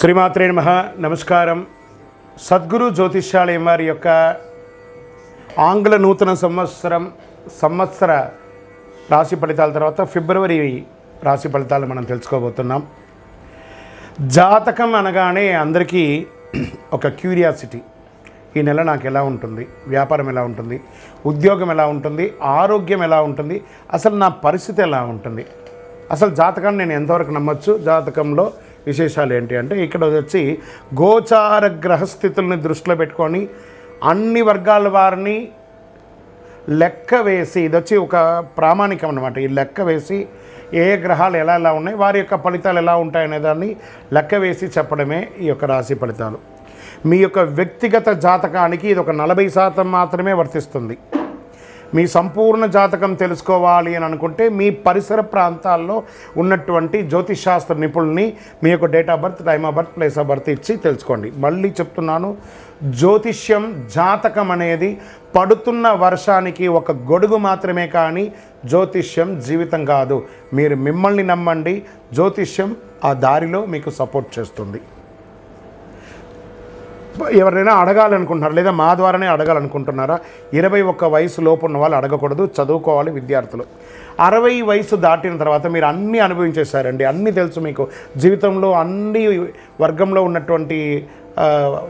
శ్రీమాత్రే నమః. నమస్కారం. సద్గురు జ్యోతిష్యాలయం వారి యొక్క ఆంగ్ల నూతన సంవత్సర రాశి ఫలితాల తర్వాత ఫిబ్రవరి రాశి ఫలితాలు మనం తెలుసుకోబోతున్నాం. జాతకం అనగానే అందరికీ ఒక క్యూరియాసిటీ, ఈ నెల నాకు ఎలా ఉంటుంది, వ్యాపారం ఎలా ఉంటుంది, ఉద్యోగం ఎలా ఉంటుంది, ఆరోగ్యం ఎలా ఉంటుంది, అసలు నా పరిస్థితి ఎలా ఉంటుంది, అసలు జాతకాన్ని నేను ఎంతవరకు నమ్మొచ్చు, జాతకంలో విశేషాలు ఏంటి అంటే ఇక్కడ వచ్చి గోచార గ్రహస్థితుల్ని దృష్టిలో పెట్టుకొని అన్ని వర్గాల వారిని లెక్క వేసి, ఇది వచ్చి ఒక ప్రామాణికం అన్నమాట. ఈ లెక్క వేసి ఏ గ్రహాలు ఎలా ఎలా ఉన్నాయి, వారి యొక్క ఫలితాలు ఎలా ఉంటాయనే దాన్ని లెక్క వేసి చెప్పడమే ఈ యొక్క రాశి ఫలితాలు. మీ యొక్క వ్యక్తిగత జాతకానికి ఇది ఒక 40% మాత్రమే వర్తిస్తుంది. మీ సంపూర్ణ జాతకం తెలుసుకోవాలి అని అనుకుంటే మీ పరిసర ప్రాంతాల్లో ఉన్నటువంటి జ్యోతిషాస్త్ర నిపుణుల్ని మీ యొక్క date of birth, time of birth, place of birth ఇచ్చి తెలుసుకోండి. మళ్ళీ చెప్తున్నాను, జ్యోతిష్యం, జాతకం అనేది పడుతున్న వర్షానికి ఒక గొడుగు మాత్రమే, కానీ జ్యోతిష్యం జీవితం కాదు. మీరు మిమ్మల్ని నమ్మండి, జ్యోతిష్యం ఆ దారిలో మీకు సపోర్ట్ చేస్తుంది. ఎవరైనా అడగాలనుకుంటున్నారా, లేదా మా ద్వారానే అడగాలనుకుంటున్నారా? 21 వయసు లోపు ఉన్న వాళ్ళు అడగకూడదు, చదువుకోవాలి విద్యార్థులు. 60 వయసు దాటిన తర్వాత మీరు అన్నీ అనుభవించేశారండి, అన్నీ తెలుసు మీకు. జీవితంలో అన్ని వర్గంలో ఉన్నటువంటి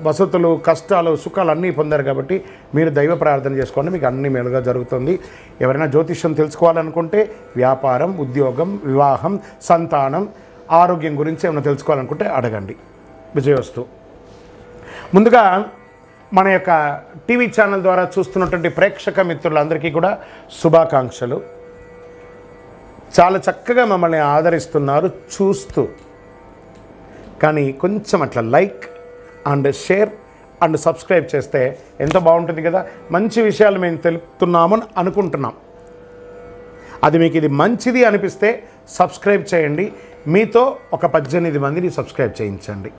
వసతులు, కష్టాలు, సుఖాలు అన్నీ పొందారు కాబట్టి మీరు దైవ ప్రార్థన చేసుకోండి, మీకు అన్ని మేలుగా జరుగుతుంది. ఎవరైనా జ్యోతిష్యం తెలుసుకోవాలనుకుంటే వ్యాపారం, ఉద్యోగం, వివాహం, సంతానం, ఆరోగ్యం గురించి ఏమైనా తెలుసుకోవాలనుకుంటే అడగండి. విజయవస్తు. ముందుగా మన యొక్క టీవీ ఛానల్ ద్వారా చూస్తున్నటువంటి ప్రేక్షక మిత్రులందరికీ కూడా శుభాకాంక్షలు. చాలా చక్కగా మమ్మల్ని ఆదరిస్తున్నారు చూస్తూ, కానీ కొంచెం అట్లా like and share and subscribe చేస్తే ఎంత బాగుంటుంది కదా. మంచి విషయాలు మేము తెలుపుతున్నామని అనుకుంటున్నాం. అది మీకు ఇది మంచిది అనిపిస్తే సబ్స్క్రైబ్ చేయండి. మీతో ఒక 18 మందిని సబ్స్క్రైబ్ చేయించండి.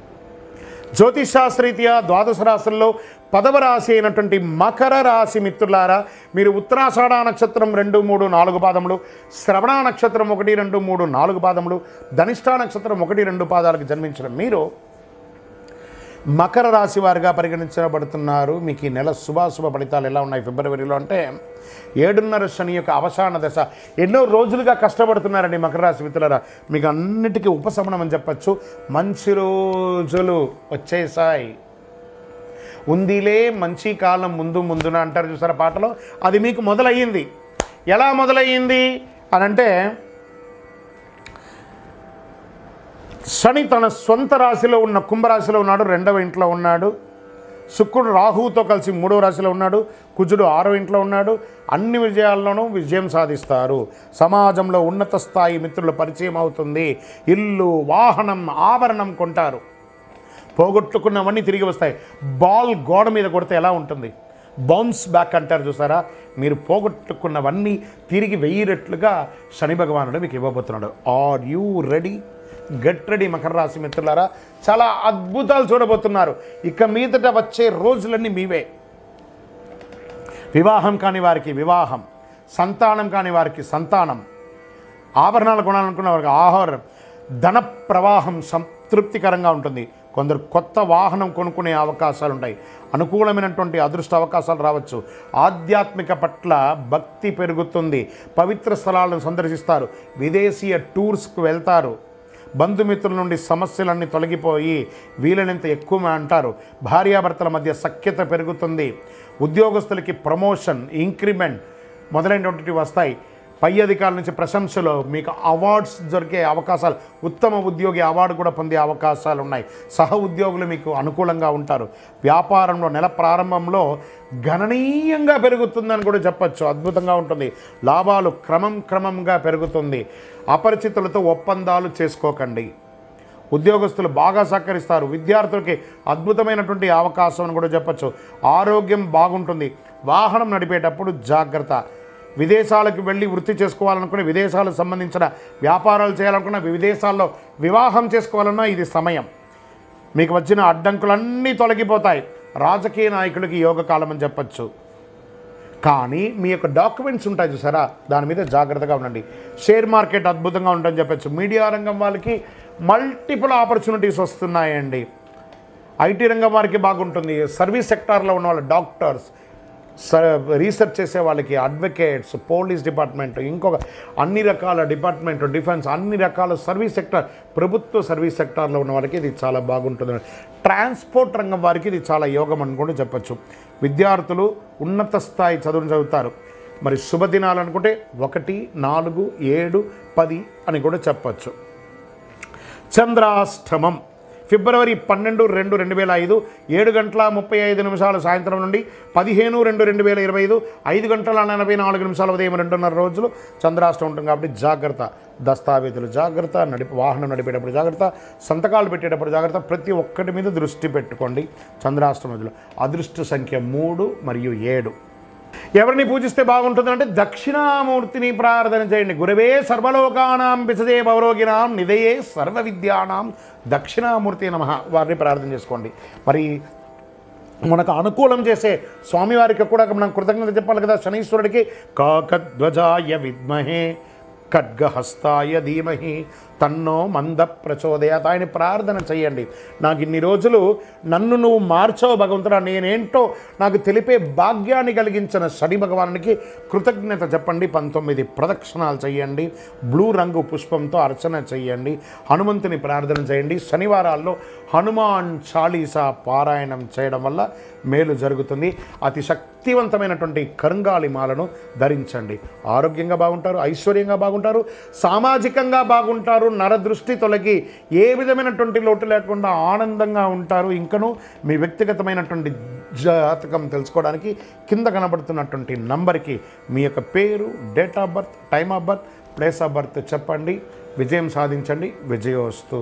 జ్యోతిషాస్త్రరీత్యా ద్వాదశ రాశుల్లో 10వ రాశి అయినటువంటి మకర రాశి మిత్రులారా, మీరు ఉత్తరాషాఢ నక్షత్రం 2, 3, 4 పాదములు, శ్రవణ నక్షత్రం 1, 2, 3, 4 పాదములు, ధనిష్ఠా నక్షత్రం 1, 2 పాదాలకు జన్మించిన మీరు మకర రాశి వారిగా పరిగణించబడుతున్నారు. మీకు ఈ నెల శుభాశుభ ఫలితాలు ఎలా ఉన్నాయి ఫిబ్రవరిలో అంటే, 7.5 శని యొక్క అవసాన దశ. ఎన్నో రోజులుగా కష్టపడుతున్నారండి మకర రాశి మిత్రులారా, మీకు అన్నిటికీ ఉపశమనం అని చెప్పచ్చు. మంచి రోజులు వచ్చేసాయి. ఉందిలే మంచి కాలం ముందు ముందున అంటారు చూసారా పాటలో, అది మీకు మొదలయ్యింది. ఎలా మొదలయ్యింది అని అంటే, శని తన సొంత రాశిలో ఉన్న కుంభరాశిలో ఉన్నాడు, 2వ ఇంట్లో ఉన్నాడు. శుక్రుడు రాహువుతో కలిసి 3వ రాశిలో ఉన్నాడు. కుజుడు 6వ ఇంట్లో ఉన్నాడు. అన్ని విజయాల్లోనూ విజయం సాధిస్తారు. సమాజంలో ఉన్నత స్థాయి మిత్రుల పరిచయం అవుతుంది. ఇల్లు, వాహనం, ఆభరణం కొంటారు. పోగొట్టుకున్నవన్నీ తిరిగి వస్తాయి. బాల్ గోడ మీద కొడితే ఎలా ఉంటుంది, బౌన్స్ బ్యాక్ అంటారు చూసారా. మీరు పోగొట్టుకున్నవన్నీ తిరిగి 1000 రెట్లుగా శని భగవానుడు మీకు ఇవ్వబోతున్నాడు. Are you ready? Get ready మకర రాశి మిత్రులారా. చాలా అద్భుతాలు చూడబోతున్నారు. ఇక మీదట వచ్చే రోజులన్నీ మీవే. వివాహం కాని వారికి వివాహం, సంతానం కాని వారికి సంతానం, ఆభరణాలు కొనాలనుకున్న వారికి ఆహారం, ధన ప్రవాహం సంతృప్తికరంగా ఉంటుంది. కొందరు కొత్త వాహనం కొనుక్కునే అవకాశాలు ఉంటాయి. అనుకూలమైనటువంటి అదృష్ట అవకాశాలు రావచ్చు. ఆధ్యాత్మిక పట్ల భక్తి పెరుగుతుంది. పవిత్ర స్థలాలను సందర్శిస్తారు. విదేశీయ టూర్స్కు వెళ్తారు. బంధుమిత్రుల నుండి సమస్యలన్నీ తొలగిపోయి వీలైనంత ఎక్కువ అంటారు. భార్యాభర్తల మధ్య సఖ్యత పెరుగుతుంది. ఉద్యోగస్తులకి ప్రమోషన్, ఇంక్రిమెంట్ మొదలైనటువంటివి వస్తాయి. పై అధికారుల నుంచి ప్రశంసలు, మీకు అవార్డ్స్ దొరికే అవకాశాలు, ఉత్తమ ఉద్యోగి అవార్డు కూడా పొందే అవకాశాలు ఉన్నాయి. సహ ఉద్యోగులు మీకు అనుకూలంగా ఉంటారు. వ్యాపారంలో నెల ప్రారంభంలో గణనీయంగా పెరుగుతుందని కూడా చెప్పచ్చు. అద్భుతంగా ఉంటుంది. లాభాలు క్రమంగా పెరుగుతుంది. అపరిచితులతో ఒప్పందాలు చేసుకోకండి. ఉద్యోగస్తులు బాగా సహకరిస్తారు. విద్యార్థులకి అద్భుతమైనటువంటి అవకాశం అని కూడా చెప్పచ్చు. ఆరోగ్యం బాగుంటుంది. వాహనం నడిపేటప్పుడు జాగ్రత్త. విదేశాలకు వెళ్ళి వృత్తి చేసుకోవాలనుకునే, విదేశాలకు సంబంధించిన వ్యాపారాలు చేయాలనుకున్న, విదేశాల్లో వివాహం చేసుకోవాలన్నా ఇది సమయం. మీకు వచ్చిన అడ్డంకులన్నీ తొలగిపోతాయి. రాజకీయ నాయకులకి యోగకాలం అని చెప్పచ్చు. కానీ మీ యొక్క డాక్యుమెంట్స్ ఉంటాయి చూసారా, దాని మీద జాగ్రత్తగా ఉండండి. షేర్ మార్కెట్ అద్భుతంగా ఉంటుందని చెప్పచ్చు. మీడియా రంగం వాళ్ళకి మల్టిపుల్ ఆపర్చునిటీస్ వస్తున్నాయండి. ఐటీ రంగం వారికి బాగుంటుంది. సర్వీస్ సెక్టార్లో ఉన్న వాళ్ళు, డాక్టర్స్, రీసెర్చ్ చేసే వాళ్ళకి, అడ్వకేట్స్, పోలీస్ డిపార్ట్మెంట్, ఇంకొక అన్ని రకాల డిపార్ట్మెంట్, డిఫెన్స్, అన్ని రకాల సర్వీస్ సెక్టార్, ప్రభుత్వ సర్వీస్ సెక్టార్లో ఉన్న వాళ్ళకి ఇది చాలా బాగుంటుంది. ట్రాన్స్పోర్ట్ రంగం వారికి ఇది చాలా యోగం అని కూడా చెప్పచ్చు. విద్యార్థులు ఉన్నత స్థాయి చదువును చదువుతారు. మరి శుభదినాలు అనుకుంటే 1, 4, 7, 10 అని కూడా చెప్పచ్చు. చంద్రాష్టమం ఫిబ్రవరి 12, 2, 2005 7:35 సాయంత్రం నుండి 15, 2, 2025 5:44 ఉదయం 2:30 రోజులు చంద్రాష్టమం ఉంటుంది. కాబట్టి జాగ్రత్త, దస్తావేజులు జాగ్రత్త, వాహనం నడిపేటప్పుడు జాగ్రత్త, సంతకాలు పెట్టేటప్పుడు జాగ్రత్త, ప్రతి ఒక్కటి మీద దృష్టి పెట్టుకోండి. చంద్రాష్టమం రోజులు అదృష్ట సంఖ్య 3 మరియు 7. ఎవరిని పూజిస్తే బాగుంటుందంటే దక్షిణామూర్తిని ప్రార్థన చేయండి. గురవే సర్వలోకానాం విసజే భవరోగినాం నిధయే సర్వ విద్యానాం దక్షిణామూర్తి నమః, వారిని ప్రార్థన చేసుకోండి. మరి మనకు అనుకూలం చేసే స్వామివారికి కూడా మనం కృతజ్ఞత చెప్పాలి కదా. శనీశ్వరుడికి కాకధ్వజాయ విద్మహే ఖడ్గహస్తాయ ధీమహి తన్నో మంద ప్రచోదయాత్, ఆయన ప్రార్థన చేయండి. నాకు ఇన్ని రోజులు నన్ను నువ్వు మార్చావు భగవంతుడా, నేనేంటో నాకు తెలిపే భాగ్యాన్ని కలిగించిన శని భగవానునికి కృతజ్ఞత చెప్పండి. 19 ప్రదక్షిణాలు చేయండి. బ్లూ రంగు పుష్పంతో అర్చన చేయండి. హనుమంతుని ప్రార్థన చేయండి. శనివారాల్లో హనుమాన్ చాలీసా పారాయణం చేయడం వల్ల మేలు జరుగుతుంది. అతి శక్తివంతమైనటువంటి కరుంగాలి మాలను ధరించండి. ఆరోగ్యంగా బాగుంటారు, ఐశ్వర్యంగా బాగుంటారు, సామాజికంగా బాగుంటారు, నరదృష్టి తొలగి ఏ విధమైనటువంటి లోటు లేకుండా ఆనందంగా ఉంటారు. ఇంకనూ మీ వ్యక్తిగతమైనటువంటి జాతకం తెలుసుకోవడానికి కింద కనబడుతున్నటువంటి నంబర్కి మీ యొక్క పేరు, date of birth, time of birth, place of birth చెప్పండి. విజయం సాధించండి. విజయోస్తు.